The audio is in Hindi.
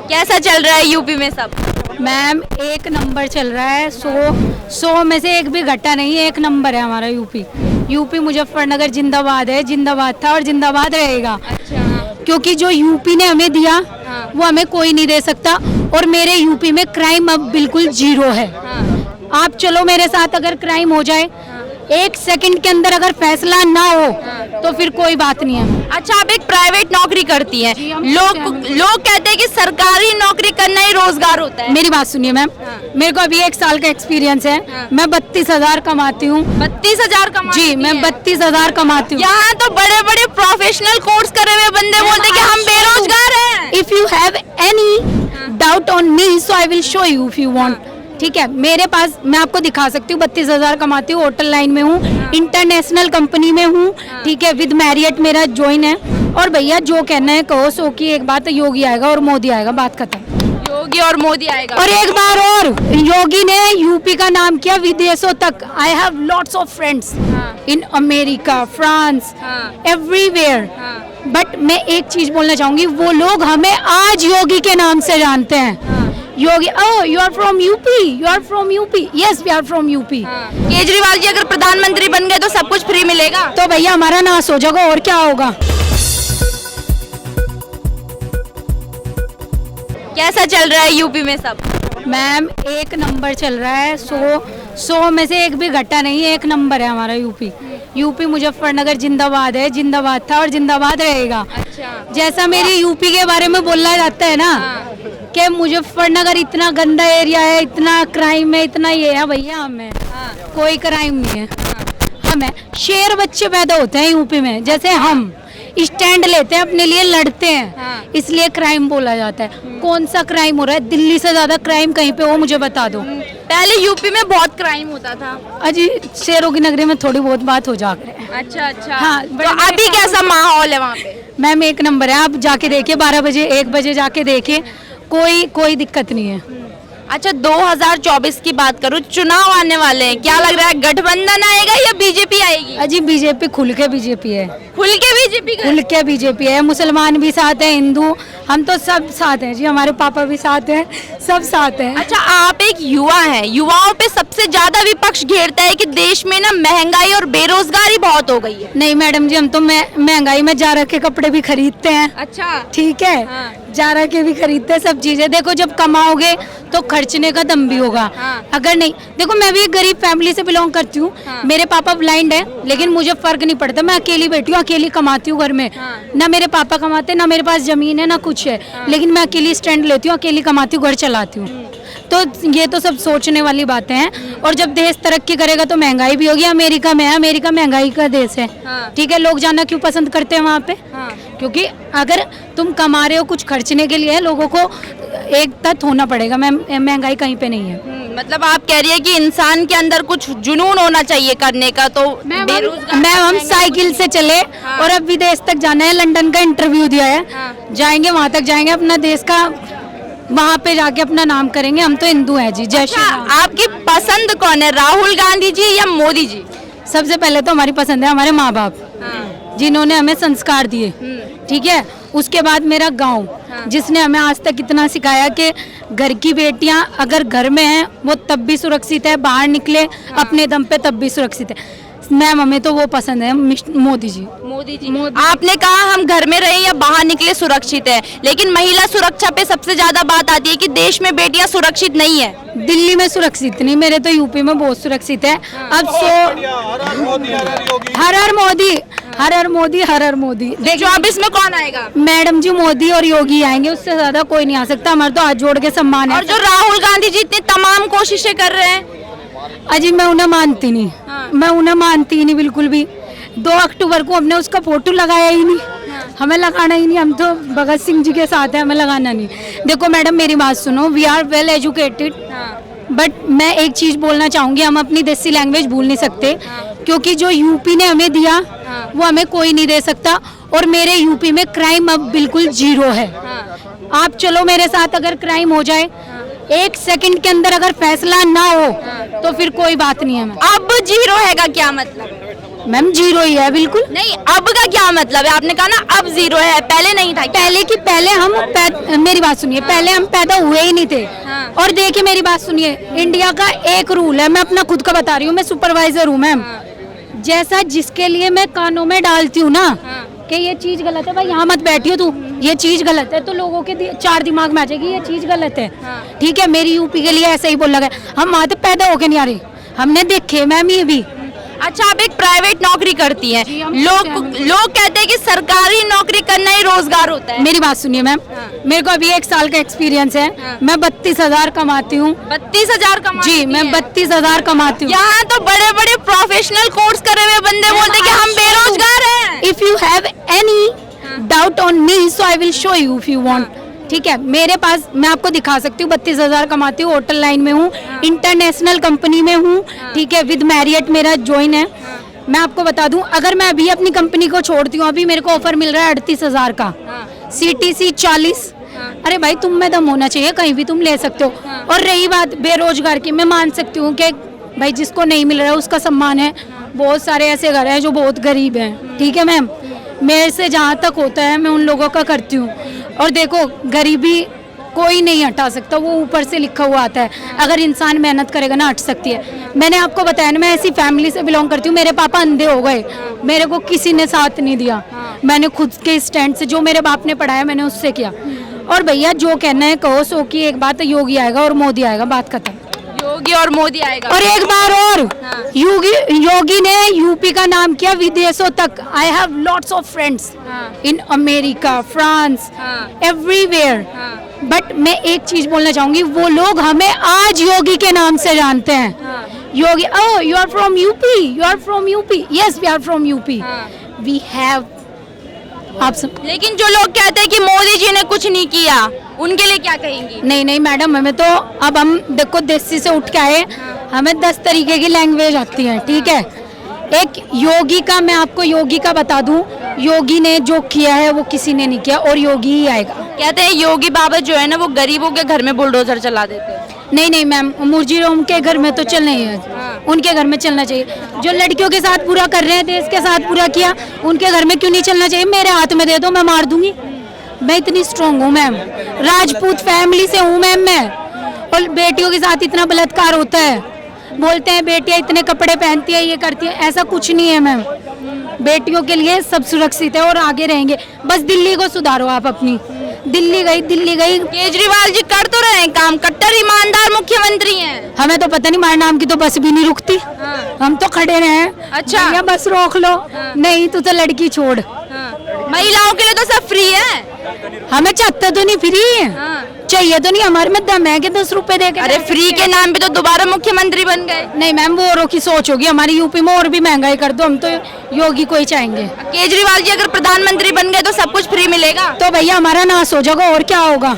कैसा चल रहा है यूपी में सब? मैम एक नंबर चल रहा है। 100 में से एक भी घटा नहीं है, एक नंबर है हमारा यूपी मुजफ्फरनगर जिंदाबाद है, जिंदाबाद था और जिंदाबाद रहेगा। अच्छा। क्योंकि जो यूपी ने हमें दिया वो हमें कोई नहीं दे सकता। और मेरे यूपी में क्राइम अब बिल्कुल जीरो है। आप चलो मेरे साथ, अगर क्राइम हो जाए 1 सेकंड के अंदर अगर फैसला ना हो तो फिर कोई बात नहीं है। अच्छा, आप एक प्राइवेट नौकरी करती हैं। लोग कहते हैं कि सरकारी नौकरी करना ही रोजगार होता है। मेरी बात सुनिए मैम, मेरे को अभी 1 साल का एक्सपीरियंस है। मैं 32,000 कमाती हूँ। 32,000 कमाती जी, मैं 32,000 कमाती हूँ। यहाँ तो बड़े बड़े प्रोफेशनल कोर्स करे हुए बंदे बोलते हैं कि हम बेरोजगार हैं। If you have any doubt on me so I will show you if you want. ठीक है, मेरे पास, मैं आपको दिखा सकती हूँ। 32,000 कमाती हूँ, होटल लाइन में हूँ, इंटरनेशनल कंपनी में हूँ। ठीक है, विद मैरियट मेरा ज्वाइन है। और भैया जो कहना है कहो, सो की एक बात, योगी आएगा और मोदी आएगा, बात खत्म। योगी और मोदी आएगा। और एक बार और, योगी ने यूपी का नाम किया विदेशों तक। I have lots of friends in America, France, everywhere. But मैं एक चीज बोलना चाहूंगी, वो लोग हमें आज योगी के नाम से जानते हैं। Yogi, oh you are from UP, you are from UP, yes we are from UP. Kejriwal ji अगर प्रधानमंत्री बन गए तो सब कुछ फ्री मिलेगा? तो भैया हमारा नाश हो जाएगा, और क्या होगा। कैसा चल रहा है यूपी में सब? मैम एक नंबर चल रहा है। 100 में से एक भी घटा नहीं है, एक नंबर है हमारा यूपी मुजफ्फरनगर जिंदाबाद है, जिंदाबाद था और जिंदाबाद रहेगा। अच्छा। जैसा मेरी यूपी के बारे में बोला जाता है ना कि मुजफ्फरनगर इतना गंदा एरिया है, इतना क्राइम है, इतना ये है, भैया हमें कोई क्राइम नहीं है। हमें शेर बच्चे पैदा होते हैं यूपी में, जैसे हम स्टैंड लेते हैं, अपने लिए लड़ते हैं, इसलिए क्राइम बोला जाता है। कौन सा क्राइम हो रहा है? दिल्ली से ज्यादा क्राइम कहीं पे हो, मुझे बता दो। पहले यूपी में बहुत क्राइम होता था। अजी शेरों की नगरी में थोड़ी बहुत बात हो जाकर है। अच्छा अच्छा। हाँ, तो अभी कैसा माहौल है वहाँ पे? मैम एक नंबर है, आप जाके देखिए, 12 बजे 1 बजे जाके देखिए, कोई दिक्कत नहीं है। अच्छा, 2024 की बात करूँ, चुनाव आने वाले हैं, क्या लग रहा है गठबंधन आएगा या बीजेपी आएगी? अजी बीजेपी खुल के बीजेपी है, खुल के बीजेपी खुल के बीजेपी है। मुसलमान भी साथ हैं, हिंदू, हम तो सब साथ हैं जी, हमारे पापा भी साथ हैं, सब साथ हैं। अच्छा, आप एक युवा हैं, युवाओं पे सबसे ज्यादा विपक्ष घेरता है कि देश में ना महंगाई और बेरोजगारी बहुत हो गई है। नहीं मैडम जी, हम तो महंगाई में जारा के कपड़े भी खरीदते हैं। अच्छा। ठीक है, जारा के भी खरीदते हैं, सब चीजें। देखो जब कमाओगे तो खर्चने का दम भी होगा। अगर नहीं, देखो मैं भी एक गरीब फैमिली से बिलोंग करती हूँ। मेरे पापा ब्लाइंड है, लेकिन मुझे फर्क नहीं पड़ता। मैं अकेली बैठी हूँ, अकेली कमाती हूँ घर में। ना मेरे पापा कमाते, ना मेरे पास जमीन है, ना कुछ है, लेकिन मैं अकेली स्टैंड लेती हूँ, अकेली कमाती हूँ, घर चलाती हूँ। तो ये तो सब सोचने वाली बातें हैं। और जब देश तरक्की करेगा तो महंगाई भी होगी। अमेरिका में है, अमेरिका महंगाई का देश है। ठीक है, लोग जाना क्यों पसंद करते हैं वहाँ पे? क्योंकि अगर तुम कमा रहे हो कुछ खर्चने के लिए, लोगों को एक तक होना पड़ेगा। महंगाई कहीं पे नहीं है। मतलब आप कह रही है कि इंसान के अंदर कुछ जुनून होना चाहिए करने का। तो मैं हम साइकिल से चले और अब विदेश तक जाना है, लंदन का इंटरव्यू दिया है, जाएंगे वहाँ तक, जाएंगे अपना देश का, वहाँ पे जाके अपना नाम करेंगे। हम तो हिंदू हैं जी। जय श्री राम। आपकी पसंद कौन है, राहुल गांधी जी या मोदी जी? सबसे पहले तो हमारी पसंद है हमारे माँ बाप, जिन्होंने हमें संस्कार दिए। ठीक है, उसके बाद मेरा गांव, जिसने हमें आज तक इतना सिखाया कि घर की बेटियां अगर घर में हैं वो तब भी सुरक्षित है, बाहर निकले अपने दम पे तब भी सुरक्षित है। मैम हमें तो वो पसंद है, मोदी जी। आपने कहा हम घर में रहे या बाहर निकले सुरक्षित है, लेकिन महिला सुरक्षा पे सबसे ज्यादा बात आती है कि देश में बेटियां सुरक्षित नहीं है। दिल्ली में सुरक्षित नहीं, मेरे तो यूपी में बहुत सुरक्षित है। अब हर हर मोदी, हर हर मोदी, हर हर मोदी। देखिए अब इसमें कौन आएगा? मैडम जी मोदी और योगी आएंगे, उससे ज्यादा कोई नहीं आ सकता। हमारे तो हाथ जोड़ के सम्मान है। और जो राहुल गांधी जी इतनी तमाम कोशिशें कर रहे हैं, अजी मैं उन्हें मानती नहीं। मैं उन्हें मानती ही नहीं बिल्कुल भी। 2 अक्टूबर को हमने उसका फोटो लगाया ही नहीं, हमें लगाना ही नहीं। हम तो भगत सिंह जी के साथ है, हमें लगाना नहीं। देखो मैडम मेरी बात सुनो, we are well educated, but मैं एक चीज बोलना चाहूंगी, हम अपनी देसी लैंग्वेज भूल नहीं सकते। क्योंकि जो यूपी ने हमें दिया वो हमें कोई नहीं दे सकता। और मेरे यूपी में क्राइम अब बिल्कुल जीरो है। आप चलो मेरे साथ, अगर क्राइम हो जाए 1 सेकंड के अंदर अगर फैसला ना हो तो फिर कोई बात नहीं है। अब जीरो हैगा क्या मतलब? मैम जीरो ही है बिल्कुल। नहीं, अब का क्या मतलब है? आपने कहा ना अब जीरो है, पहले नहीं था। पहले हम मेरी बात सुनिए, पहले हम पैदा हुए ही नहीं थे। हाँ। और देखिए मेरी बात सुनिए, इंडिया का एक रूल है, मैं अपना खुद का बता रही हूँ, मैं सुपरवाइजर हूँ मैम। जैसा जिसके लिए मैं कानों में डालती हूँ ना कि ये चीज गलत है, भाई यहाँ मत बैठियो तू, ये चीज गलत है, तो लोगों के चार दिमाग में आ जाएगी ये चीज गलत है। ठीक है, मेरी यूपी के लिए ऐसा ही बोला गया, हम वहाँ तो पैदा होके नहीं आ रहे, हमने देखे मैम ये भी। अच्छा, आप एक प्राइवेट नौकरी करती हैं, लोग कहते हैं कि सरकारी नौकरी करना ही रोजगार होता है। मेरी बात सुनिए मैम, मेरे को अभी 1 साल का एक्सपीरियंस है, मैं 32,000 कमाती हूँ। 32,000 कमाती जी, मैं 32,000 कमाती हूँ। यहाँ तो बड़े बड़े प्रोफेशनल कोर्स करे हुए बंदे बोलते हैं कि हम बेरोजगार हैं। If you have any doubt on me so I will show you if you want. ठीक है, मेरे पास मैं आपको दिखा सकती हूँ, 32,000 कमाती हूँ, होटल लाइन में हूँ, इंटरनेशनल कंपनी में हूँ। ठीक है, विद मैरियट मेरा ज्वाइन है। मैं आपको बता दूं, अगर मैं अभी अपनी कंपनी को छोड़ती हूँ, अभी मेरे को ऑफर मिल रहा है 38,000 का, CTC 40। अरे भाई, तुम में दम होना चाहिए, कहीं भी तुम ले सकते हो। और रही बात बेरोजगार की, मैं मान सकती हूँ कि भाई जिसको नहीं मिल रहा है उसका सम्मान है। बहुत सारे ऐसे घर हैं जो बहुत गरीब हैं। ठीक है मैम, मेरे से जहाँ तक होता है मैं उन लोगों का करती हूँ। और देखो, गरीबी कोई नहीं हटा सकता, वो ऊपर से लिखा हुआ आता है, अगर इंसान मेहनत करेगा ना हट सकती है। मैंने आपको बताया ना, मैं ऐसी फैमिली से बिलोंग करती हूँ, मेरे पापा अंधे हो गए, मेरे को किसी ने साथ नहीं दिया, मैंने खुद के स्टैंड से, जो मेरे बाप ने पढ़ाया मैंने उससे किया। और भैया जो कहना है कहो, सो की एक बात, योगी आएगा और मोदी आएगा, बात खत्म। योगी और मोदी आएगा। और एक बार और, योगी ने यूपी का नाम किया विदेशों तक। I have lots of friends in America, France, everywhere. But मैं एक चीज बोलना चाहूंगी, वो लोग हमें आज योगी के नाम से जानते हैं। Yogi, oh you are from UP, you are from UP, yes we are from UP, we have. आप सब, लेकिन जो लोग कहते हैं कि मोदी जी ने कुछ नहीं किया, उनके लिए क्या कहेंगी? नहीं नहीं मैडम, हमें तो अब हम देखो देसी से उठ के आए, हमें 10 तरीके की लैंग्वेज आती है। ठीक है, एक योगी का, मैं आपको योगी का बता दूं, योगी ने जो किया है वो किसी ने नहीं किया, और योगी ही आएगा। कहते हैं योगी बाबा जो है ना, वो गरीबों के घर में बुलडोजर चला देते हैं। नहीं नहीं मैम, मुर्जी राम के घर में तो चलना ही है, उनके घर में चलना चाहिए। जो लड़कियों के साथ पूरा कर रहे हैं, देश के साथ पूरा किया, उनके घर में क्यों नहीं चलना चाहिए? मेरे हाथ में दे दो, मैं मार दूंगी, मैं इतनी स्ट्रॉन्ग हूँ मैम, राजपूत फैमिली से हूँ मैम मैं। और बेटियों के साथ इतना बलात्कार होता है, बोलते हैं बेटियां इतने कपड़े पहनती है, ये करती है, ऐसा कुछ नहीं है मैम। बेटियों के लिए सब सुरक्षित है और आगे रहेंगे। बस दिल्ली को सुधारो आप अपनी। दिल्ली गई। केजरीवाल जी कर तो रहे हैं काम, कट्टर ईमानदार मुख्यमंत्री हैं। हमें तो पता नहीं, हमारे नाम की तो बस भी नहीं रुकती, हम तो खड़े रहे। अच्छा, या बस रोक लो, नहीं तू तो लड़की छोड़। महिलाओं के लिए तो सब फ्री है, हमें चाहते तो नहीं फ्री, चाहिए तो नहीं, हमारे में दम है कि 10 रुपए दे के। अरे फ्री के नाम पे तो दोबारा मुख्यमंत्री बन गए। नहीं मैम, वो औरों की सोच होगी, हमारी यूपी में और भी महंगाई कर दो, हम तो योगी को ही चाहेंगे। केजरीवाल जी अगर प्रधानमंत्री बन गए तो सब कुछ फ्री मिलेगा? तो भैया हमारा नाश हो जाएगा, और क्या होगा।